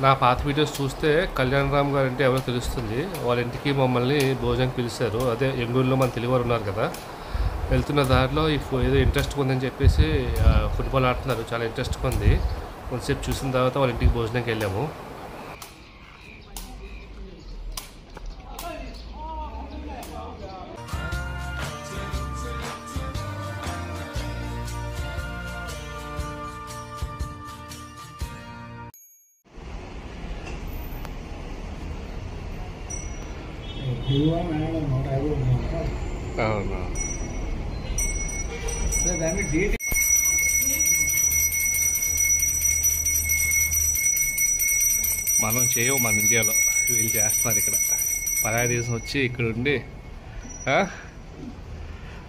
నా పాత వీడియోస్ చూస్తే కళ్యాణ్ రామ్ గారు అంటే ఎవరో తెలుస్తుంది. వాళ్ళ ఇంటికి మమ్మల్ని భోజనానికి పిలిచారు. అదే ఎంగూరులో మన తెలుగువారు ఉన్నారు కదా. వెళ్తున్న దారిలో ఏదో ఇంట్రెస్ట్గా ఉందని చెప్పేసి ఫుట్బాల్ ఆడుతున్నారు. చాలా ఇంట్రెస్ట్గా ఉంది. కొంతసేపు చూసిన తర్వాత వాళ్ళ ఇంటికి భోజనానికి వెళ్ళాము. అవునా, మనం చేయవు మన ఇండియాలో, వీళ్ళు చేస్తున్నారు ఇక్కడ. పరాయి దేశం వచ్చి ఇక్కడ ఉండి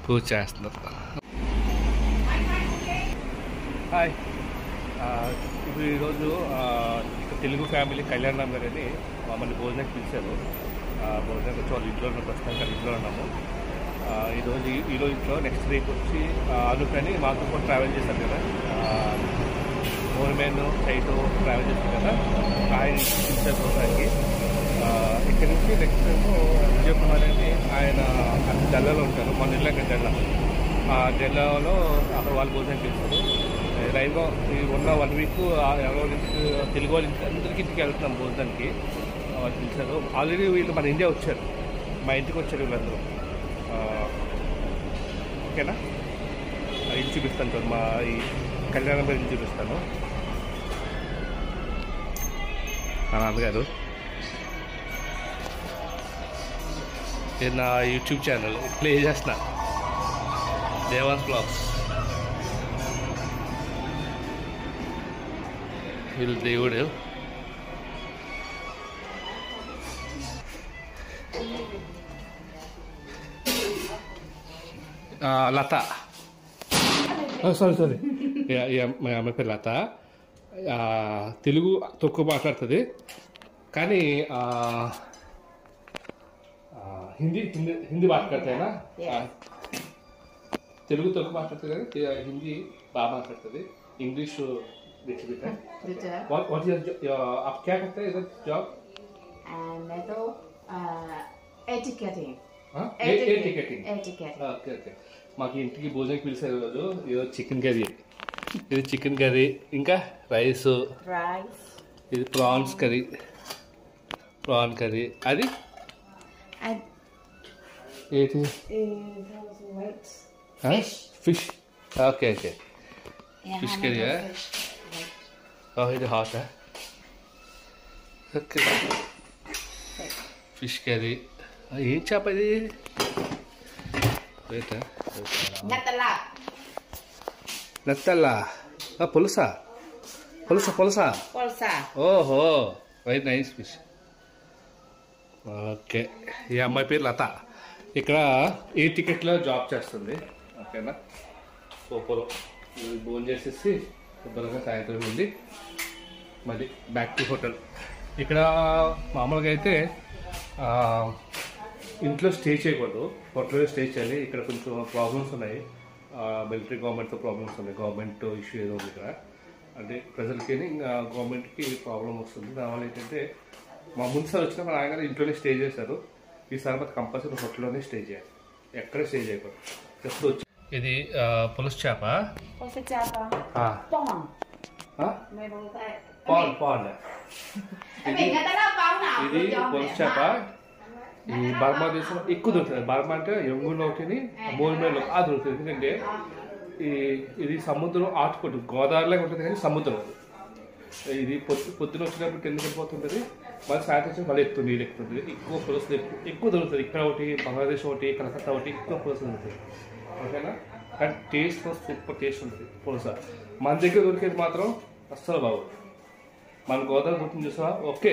పూజ చేస్తున్నారు. హాయ్, ఇప్పుడు ఈరోజు తెలుగు ఫ్యామిలీ కళ్యాణ్ రామ్ గారు అని మమ్మల్ని భోజనానికి పిలిచారు. భోజనానికి వచ్చి వాళ్ళు ఇంట్లో ఉన్న ప్రస్తుతానికి ఇంట్లో ఉన్నాము. ఈరోజు ఇంట్లో నెక్స్ట్ వీక్ వచ్చి అనుకని మాతో కూడా ట్రావెల్ చేశారు కదా, గవర్నమెంట్ సైట్ ట్రావెల్ చేశారు కదా, ఆయన పిలిచారు భోజనానికి. ఇక్కడి నుంచి నెక్స్ట్ ఏమో విజయ్ కుమార్ అని ఆయన జిల్లాలో ఉంటారు. మన ఇల్లు అక్కడ జిల్లా, ఆ జిల్లాలో అక్కడ వాళ్ళు భోజనానికి పిలిచారు. రైల్గా ఉన్న 1 వీక్ ఎవరికి తెలుగు వాళ్ళ అందరికీ ఇంటికి వెళ్తున్నాం భోజనానికి. వాళ్ళు పిలిచారు. ఆల్రెడీ వీళ్ళు మన ఇండియా వచ్చారు, మా ఇంటికి వచ్చారు వీళ్ళందరూ. ఓకేనా, ఇల్లు చూపిస్తాను సార్, మా ఈ కళ్యాణం గారి ఇల్లు చూపిస్తాను. మా నాన్నగారు, ఇది నా యూట్యూబ్ ఛానల్ ప్లే చేస్తున్నా, దేవాస్ బ్లాగ్స్. వీళ్ళు దేవుడు. లత, సారీ మా అమ్మాయి పేరు లత. తెలుగు తక్కువ మాట్లాడుతుంది, కానీ హిందీ మాట్లాడతాయినా. తెలుగు తక్కువ మాట్లాడుతుంది కానీ హిందీ బాగా మాట్లాడుతుంది. ఇంగ్లీష్ What is आप क्या करते हैं इधर जॉब? मैं तो एटिकेटिंग. Okay okay. మాకు ఇంటికి భోజనానికి పిలిచారు ఈరోజు. ఈరోజు చికెన్ కర్రీ, ఇది చికెన్ కర్రీ, ఇంకా రైస్, ఇది ప్రాన్స్ కర్రీ, ప్రాన్ కర్రీ. అది ఏంటి? Fish. Okay okay, fish curry. ఇది హాట్. Okay, fish curry. ఏం చేప ఇది? నెత్తల్లా, పులుసా? ఓహో, వెరీ నైస్ ఫిష్. ఓకే, ఈ అమ్మాయి పేరు లత. ఇక్కడ ఏ టికెట్లో జాబ్ చేస్తుంది. ఓకేనా, సూపర్. భోజనం చేసేసి శుభ్రంగా సాయంత్రం వెళ్ళి మళ్ళీ బ్యాక్ టు హోటల్. ఇక్కడ మామూలుగా అయితే ఇంట్లో స్టే చేయకూడదు, హోటల్లో స్టే చేయాలి. ఇక్కడ కొంచెం ప్రాబ్లమ్స్ ఉన్నాయి, మిలిటరీ గవర్నమెంట్తో ప్రాబ్లమ్స్ ఉన్నాయి. గవర్నమెంట్ ఇష్యూ ఏదో ఉంది ఇక్కడ, అంటే ప్రజలకి ఇంకా గవర్నమెంట్కి ప్రాబ్లం వస్తుంది. దానివల్ల ఏంటంటే మా ముందుసారి వచ్చిన ఆయన ఇంట్లోనే స్టే చేశారు. ఈసారి మాకు కంపల్సరీ హోటల్లోనే స్టే చేయాలి, ఎక్కడ స్టే చేయకూడదు. ఎప్పుడు వచ్చి ఇది పులుసు చేప. పాండ్ ఇది పులుసు చేప. ఈ బర్మా దేశంలో ఎక్కువ దొరుకుతుంది. బర్మా అంటే ఎంగులో ఒకటి, మోర్మేలో అది దొరుకుతుంది. ఎందుకంటే ఇది సముద్రం ఆటుకోటు, గోదావరిలాగా ఉంటుంది కానీ సముద్రం. ఇది పొద్దున వచ్చినప్పుడు కిందకి వెళ్ళిపోతుంటుంది, మళ్ళీ సాయంత్రం వచ్చి మళ్ళీ ఎక్కుతుంది, నీళ్ళు ఎక్కుతుంది. ఎక్కువ పులుసు ఎక్కువ దొరుకుతుంది. ఇక్కడ ఒకటి, బంగ్లాదేశ్ ఒకటి, కలకత్తా ఒకటి ఎక్కువ పులుసు దొరుకుతుంది. ఓకేనా, కానీ టేస్ట్ సూపర్ టేస్ట్ ఉంటుంది పులుస. మన దగ్గర దొరికేది మాత్రం అస్సలు బాగుంది. మన గోదావరి దొరుకుతుంది చూసా, ఓకే,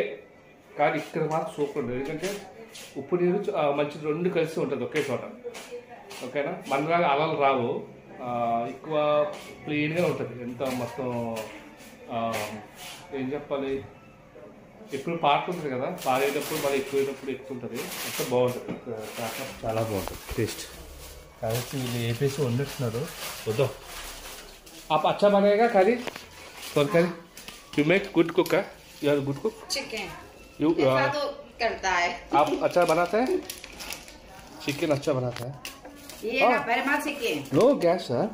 కానీ ఇక్కడ మాత్రం సూపర్ ఉంటుంది. ఎందుకంటే ఉప్పు నీరు మంచి రెండు కలిసి ఉంటుంది ఒకే చోట. ఓకేనా, మనలాగా అలలు రావు, ఎక్కువ క్లీన్గా ఉంటుంది. ఎంత మొత్తం ఏం చెప్పాలి, ఎప్పుడు పారుతుంటుంది కదా, పారేటప్పుడు మళ్ళీ ఎక్కువేటప్పుడు ఎక్కువ ఉంటుంది. అంత బాగుంటుంది, చాలా బాగుంటుంది టేస్ట్. కాబట్టి వీళ్ళు ఏపీసీ వండుతున్నారు. వద్దాం. आप अच्छा बनेगा करी और करी you make good cook You are a good cook? Chicken. You ऐसा तो करता है. आप अच्छा बनाते हैं? चिकन अच्छा बनाता है? ये ना Burma chicken. No gas, sir.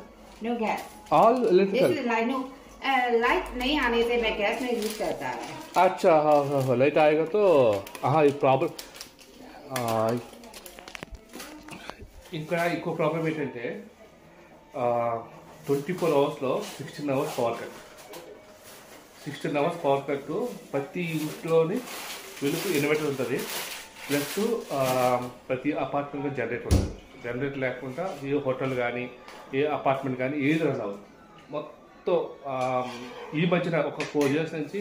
No gas. All This electrical. is like no light नहीं आने से मैं गैस में यूज करता है. अच्छा हाँ हाँ हाँ लाइट आएगा तो हाँ ये ప్రాబ్లం ఇక్కడ ఇంకో ప్రాబ్లం ఏంటంటే 24 అవర్స్లో 16 hours power cut. 16 hours power cut ప్రతి ఇంట్లోని వెలుగు ఇన్వర్టర్ ఉంటుంది, ప్లస్ ప్రతి అపార్ట్మెంట్లో జనరేటర్ ఉంటుంది. జనరేటర్ లేకుండా ఏ హోటల్ కానీ ఏ అపార్ట్మెంట్ కానీ ఏది రన్ అవ్వదు. మొత్తం ఈ మధ్యన ఒక 4 years నుంచి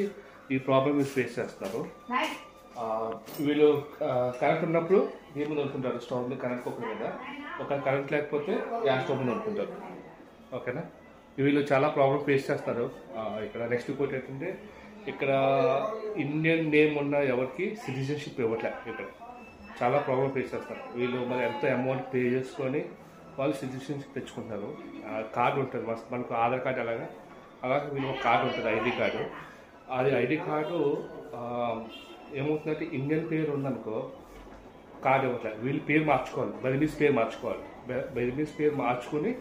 ఈ ప్రాబ్లమ్ ఫేస్ చేస్తున్నారు. వీళ్ళు కరెంట్ ఉన్నప్పుడు దీని మీద వండుకుంటారు, స్టవ్ మీద కరెంట్ కుక్కర్ మీద. ఒక కరెంట్ లేకపోతే గ్యాస్ స్టవ్ మీద వండుకుంటారు. ఓకేనా, వీళ్ళు చాలా ప్రాబ్లమ్ ఫేస్ చేస్తారు. ఇక్కడ నెక్స్ట్ ఇంకోటి ఏంటంటే ఇక్కడ ఇండియన్ నేమ్ ఉన్న ఎవరికి సిటిజన్షిప్ ఇవ్వట్లే. ఇక్కడ చాలా ప్రాబ్లమ్ ఫేస్ చేస్తారు వీళ్ళు. మరి ఎంత అమౌంట్ పే చేసుకొని వాళ్ళు సిటిజన్షిప్ తెచ్చుకుంటారు. కార్డు ఉంటుంది మనకు ఆధార్ కార్డు అలాగే వీళ్ళు ఒక కార్డు ఉంటుంది, ఐడి కార్డు. అది ఐడి కార్డు ఏమవుతుందంటే ఇండియన్ పేరు ఉందనుకో కార్డు ఇవ్వట్లేదు. వీళ్ళు పేరు మార్చుకోవాలి, బెర్మీస్ పేరు మార్చుకోవాలి. బెర్మీస్ పేరు మార్చుకుని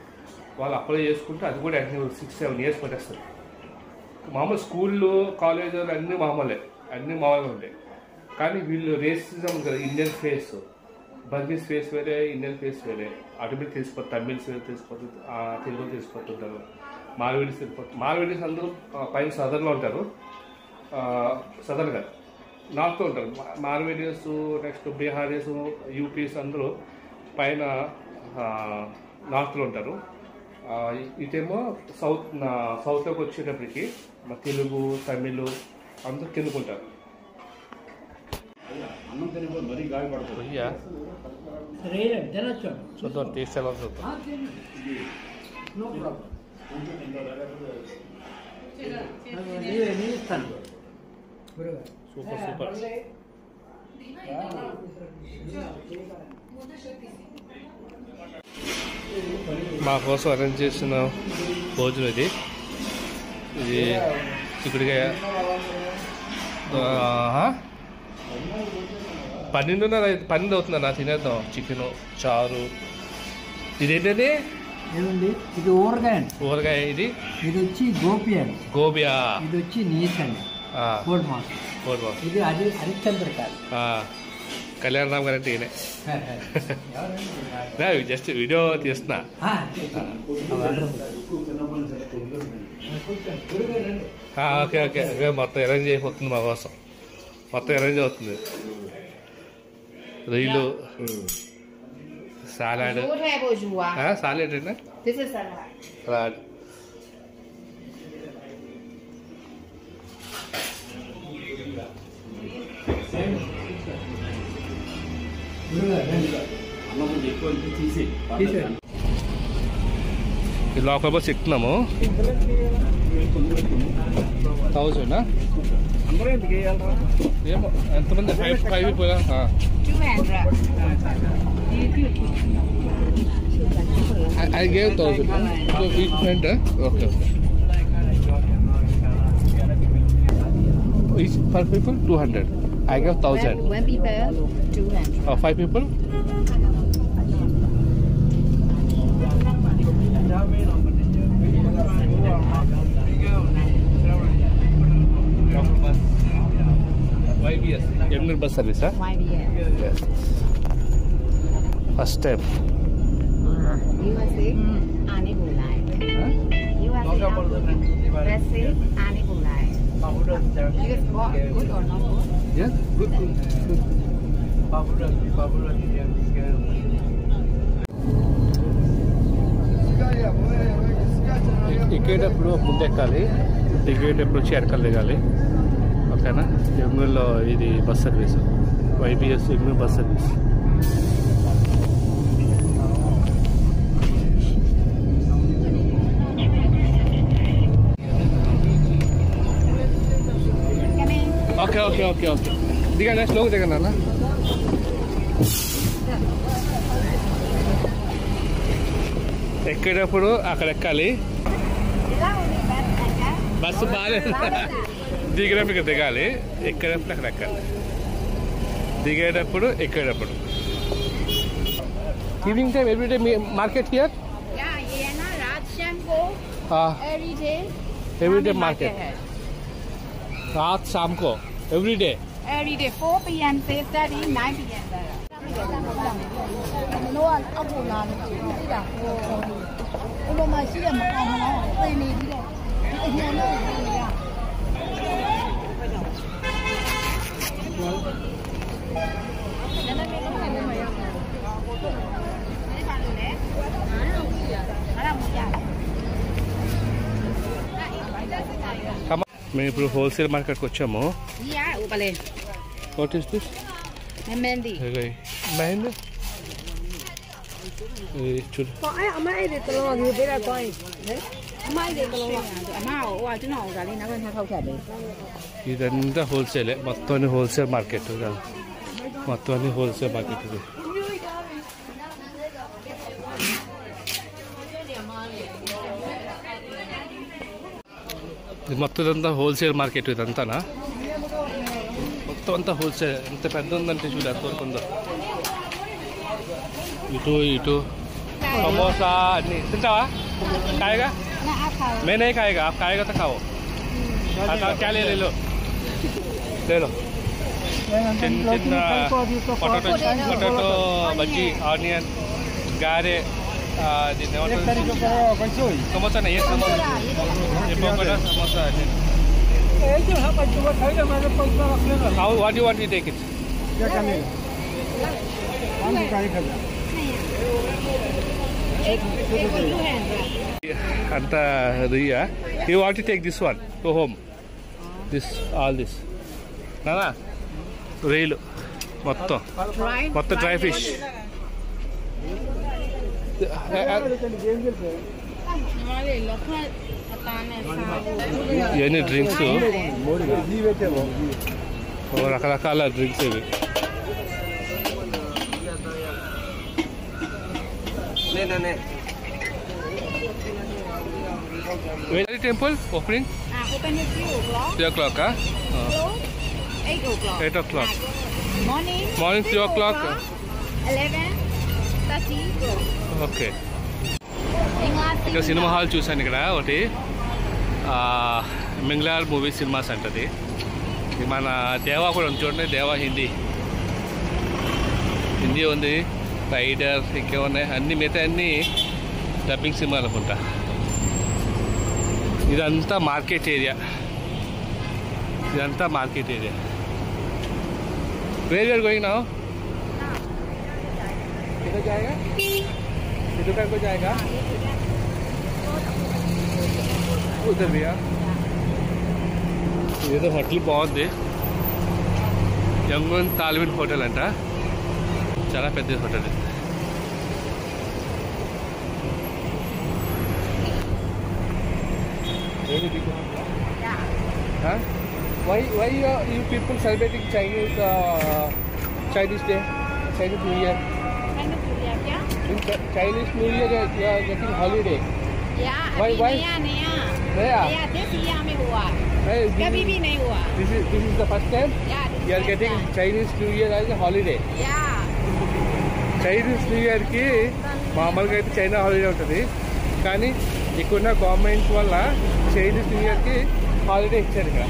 వాళ్ళు అప్లై చేసుకుంటే అది కూడా 6-7 years పట్టేస్తారు. మామూలు స్కూళ్ళు కాలేజీలు అన్నీ మామూలుగా ఉంటాయి. కానీ వీళ్ళు రేసిజం కదా, ఇండియన్ ఫేస్ బర్మీస్ ఫేస్ వేరే, ఇండియన్ ఫేస్ వేరే. ఆటోమేటిక్ తెలిసిపోతుంది, తమిళ్ తెలిసిపోతుంది, తెలుగు తెలిసిపోతుంటారు, మార్వేడీస్ తెలిసిపోతుంది. మార్వేడీస్ అందరూ పైన సదర్లో ఉంటారు, సదర్గా నార్త్లో ఉంటారు. మార్వేడీస్ నెక్స్ట్ బీహారీస్, యూపీస్ అందరూ పైన నార్త్లో ఉంటారు. ఇటేమో సౌత్లోకి వచ్చేటప్పటికి తెలుగు తమిళ్ అందరూ కిందుకుంటారు. చూద్దాం టేస్ట్ ఎలా చూద్దాం. Super super. మా కోసం అరేంజ్ చేసిన భోజనం ఇది చిక్కుడుకాయ 12 అవుతుందా తినేద్దాం. చికెన్ చారు. ఇదేంటండి? ఇది ఊరగాయ. ఇది వచ్చి గోబియా. ఇది వచ్చి నీస్ అండి, కోల్డ్ మాస్. ఇది హరిశ్చంద్రకాయ. కళ్యాణరామ్ గారు అంటే ఈయనే. జస్ట్ వీడియో తీస్తున్నా. ఓకే ఓకే మొత్తం అరేంజ్ అయిపోతుంది మా కోసం. మొత్తం అరేంజ్ అవుతుంది. రొయ్యలు, సాలాడ్. సాలాడ్ అండి, సలాడ్. ఈ లోపల బస్ ఎక్కుతున్నాము. 1000 ఏమో ఎంతమంది? 5 people. 200. I gave 1000. So each went, okay. Each per people 200. I gave 1000. When people 200. 5 people. YBS. Emir bus service, huh? YBS. Yes. First step. USA आने बोला है. USA वैसे आने बोला है. US good or not good? Yeah, good. ఎక్కేటప్పుడు ముందు ఎక్కాలి, దిగేటప్పుడు వచ్చి ఎరకలు దిగాలి. ఓకేనా? ఎమ్మెల్యేలో ఇది bus service, YBS MLA bus service. Okay okay okay okay దిగండి, స్లోగా దిగండి అన్న. ఎక్కేటప్పుడు అక్కడ ఎక్కాలి. బస్సు బాగాలేదు, దిగినప్పుడు ఇక్కడ దిగాలి, ఎక్కేటప్పుడు అక్కడ ఎక్కాలి. దిగేటప్పుడు ఎక్కేటప్పుడు. Evening time everyday market here? Yeah, ये है ना रात शाम को every day market. रात शाम को every day 4 p.m. से study 9 p.m. तक. మేము ఇప్పుడు హోల్సేల్ మార్కెట్కి వచ్చాము. Yeah, ऊपर. What is this? Mehndi. Mehndi చూడు. ఇదంతా హోల్సేలే, మొత్తం అన్ని హోల్సేల్ మార్కెట్. మొత్తం అన్ని హోల్సేల్ మార్కెట్ ఇది. ఇది మొత్తం అంతా హోల్సేల్ మార్కెట్ ఇదంతానా, మొత్తం అంతా హోల్సేల్. ఎంత పెద్ద ఉందంటే చూడు ఎంతవరకు ఉందో. ఇటు ఇటు సమోసా అన్ని. తింటావా? కాయగా మేనే కాయగా కాయగా తో కావు. క్యా లే లో చిన్న చిన్న పొటాటో బజ్జీ, ఆనియన్, గారె, సమోసా ఏ samosa samosa. What you want you take it? అంతా రియా. You want to take this one to home? This all this నానా రైలు మొత్తం మొత్తం డ్రై ఫిష్. ఇవన్నీ డ్రింక్స్, రకరకాల డ్రింక్స్ ఇవి. Temple opening Open at 3 o'clock. 3 o'clock. Close 8 o'clock. 8 o'clock. Morning 3 o'clock. 11:30 close. Okay. ఇక్కడ సినిమా హాల్ చూశాను ఇక్కడ ఒకటి, మింగ్లార్ మూవీ సినిమాస్ అంటది. మన దేవా కూడా ఉంది చూడండి, దేవా హిందీ ఉంది, రైడర్ ఇంకేమున్నాయి అన్ని, మిగతా అన్ని డబ్బింగ్ సినిమాలు అనుకుంటా. ఇదంతా మార్కెట్ ఏరియా, ఇదంతా market area. Where you're going now? किधर जाएगा? दुकान को जाएगा उधर भैया. ఏదో హోటల్ బాగుంది, యంగన్ తాల్విన్ హోటల్ అంట, చాలా పెద్ద hotel. Why you people celebrating Chinese Day, Chinese New Year? In Chinese New Year you are getting holiday. Yeah, Why? नया Naya? this year में हुआ, This कभी भी नहीं हुआ. is the first time Yeah, this you are first getting time. Chinese New Year as a holiday. Yeah. Chinese new ఇయర్కి మామూలుగా అయితే చైనా హాలిడే ఉంటుంది, కానీ ఇక్కడున్న గవర్నమెంట్ వల్ల చైనీస్ న్యూ ఇయర్కి హాలిడే ఇచ్చారు ఇక్కడ.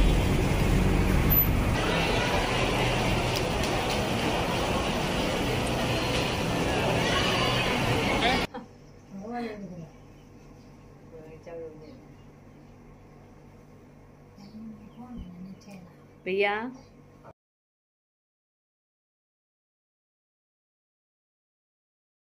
भैया